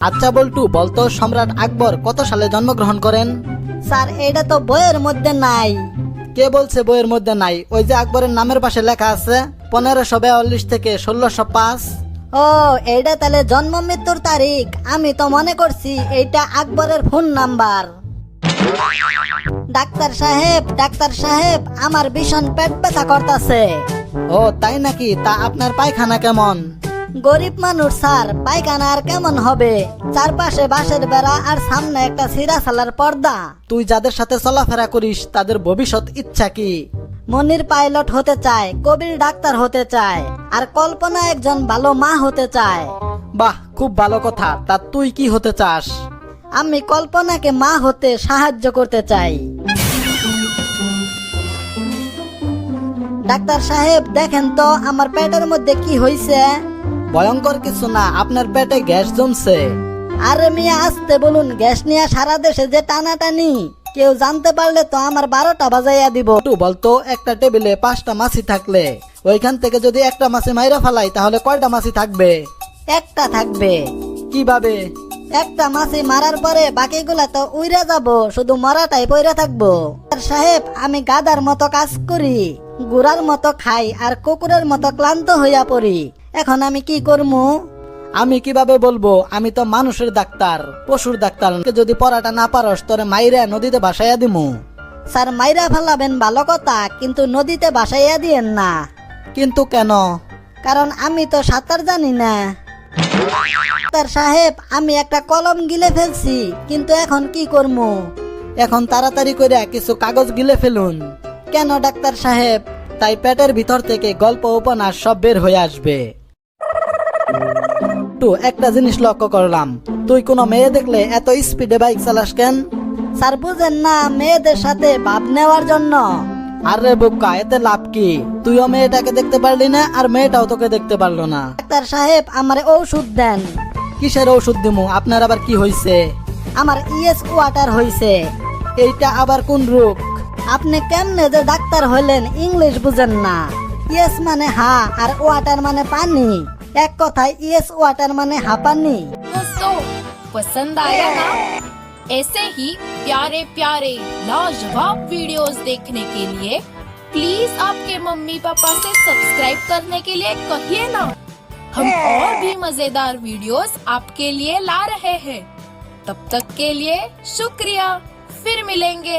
আচ্ছা বল্টু, বলতো সম্রাট আকবর কত সালে জন্মগ্রহণ করেন? স্যার এটা তো বইয়ের মধ্যে নাই। কে বলছে বইয়ের মধ্যে নাই? ওই যে আকবরের নামের পাশে লেখা আছে 1542 থেকে 1605। ও এইটা তাহলে জন্ম মৃত্যুর তারিখ। আমি তো মনে করছি এইটা আকবরের ফোন নাম্বার। ডাক্তার সাহেব আমার ভীষণ পেট ব্যথা করতেছে। ও তাই নাকি? তা আপনার পায়খানা কেমন? গরিব মানুষ স্যার, পায়খানা আর কেমন হবে? চারপাশে বাঁশের বেড়া আর সামনে একটা সিরাসালার পর্দা। তুই যাদের সাথে চলাফেরা করিস তাদের ভবিষ্যৎ ইচ্ছা কি? মনির পাইলট হতে চায়, কবির ডাক্তার হতে চায়, আর কল্পনা একজন ভালো মা হতে চায়। বাহ, খুব ভালো কথা। তা তুই কি হতে চাস? আমি কল্পনাকে মা হতে সাহায্য করতে চাই। ডাক্তার সাহেব দেখেন তো আমার পেটের মধ্যে কি হইছে। ভয়ঙ্কর কিছু না, আপনার পেটে গ্যাস জমছে। আরে মিয়া আসতে বলুন, গ্যাস নিয়ে সারা দেশে যে টানাটানি, কেউ জানতে পারলে তো আমার 12টা বাজাইয়া দিব। একটু বলতো, একটা টেবিলে 5টা মাছি থাকলে ওইখান থেকে যদি একটা মাছি মাইরা ফেলাই তাহলে কয়টা মাছি থাকবে? একটা থাকবে। কিভাবে? একটা মাছি মারার পরে বাকিগুলা তো উইরা যাব, শুধু মরাটাই পইরা থাকবো। ডাক্তার সাহেব আমি গাধার মতো কাজ করি, গুড়ার মতো খাই, আর কুকুরের মতো ক্লান্ত হইয়া পড়ি। এখন আমি কি করবো? আমি কিভাবে বলবো? আমি তো মানুষের ডাক্তার, পশুর ডাক্তার। যদি পড়াটা না পারস তোরে মাইরা নদীতে ভাসাইয়া দিমু। স্যার মাইরা ফেলাবেন ভালো কথা, কিন্তু নদীতে ভাসাইয়া দিয়েন না। কিন্তু কেন? কারণ আমি তো সাঁতার জানি না। ডাক্তার সাহেব আমি একটা কলম গিলে ফেলছি, কিন্তু এখন কি করবো? এখন তাড়াতাড়ি করে কিছু কাগজ গিলে ফেলুন। কেন ডাক্তার সাহেব? তাই পেটের ভিতর থেকে গল্প উপন্যাস সব বের হয়ে আসবে। তো একটা জিনিস লক্ষ্য করলাম, তুই কোনো মেয়ে দেখলে এত স্পিডে বাইক চালাস কেন? স্যার বুঝেন না, মেয়েদের সাথে ভাব নেওয়ার জন্য। আরে বোকা, এতে লাভ কি? তুইও মেয়েটাকে দেখতে পারলি না আর মেয়েটাও তোকে দেখতে পারলো না। ডাক্তার সাহেব আমারে ঔষধ দেন। কিসের ঔষধ দিমু? আপনার আবার কি হয়েছে? আমার ইএস ওয়াটার হইছে। এইটা আবার কোন রোগ? আপনি কেমনে যে ডাক্তার হইলেন, ইংলিশ বুঝেন না? ইয়েস মানে হা আর ওয়াটার মানে পানি। এক কথায় ইয়েস ওয়াটার মানে হাঁপানি। दोस्तों पसंद आया ना? ऐसे ही प्यारे प्यारे लाजवाब वीडियोस देखने के लिए प्लीज आपके मम्मी पापा से सब्सक्राइब करने के लिए कहिए ना। हम और भी मजेदार वीडियोस आपके लिए ला रहे हैं। तब तक के लिए शुक्रिया, फिर मिलेंगे।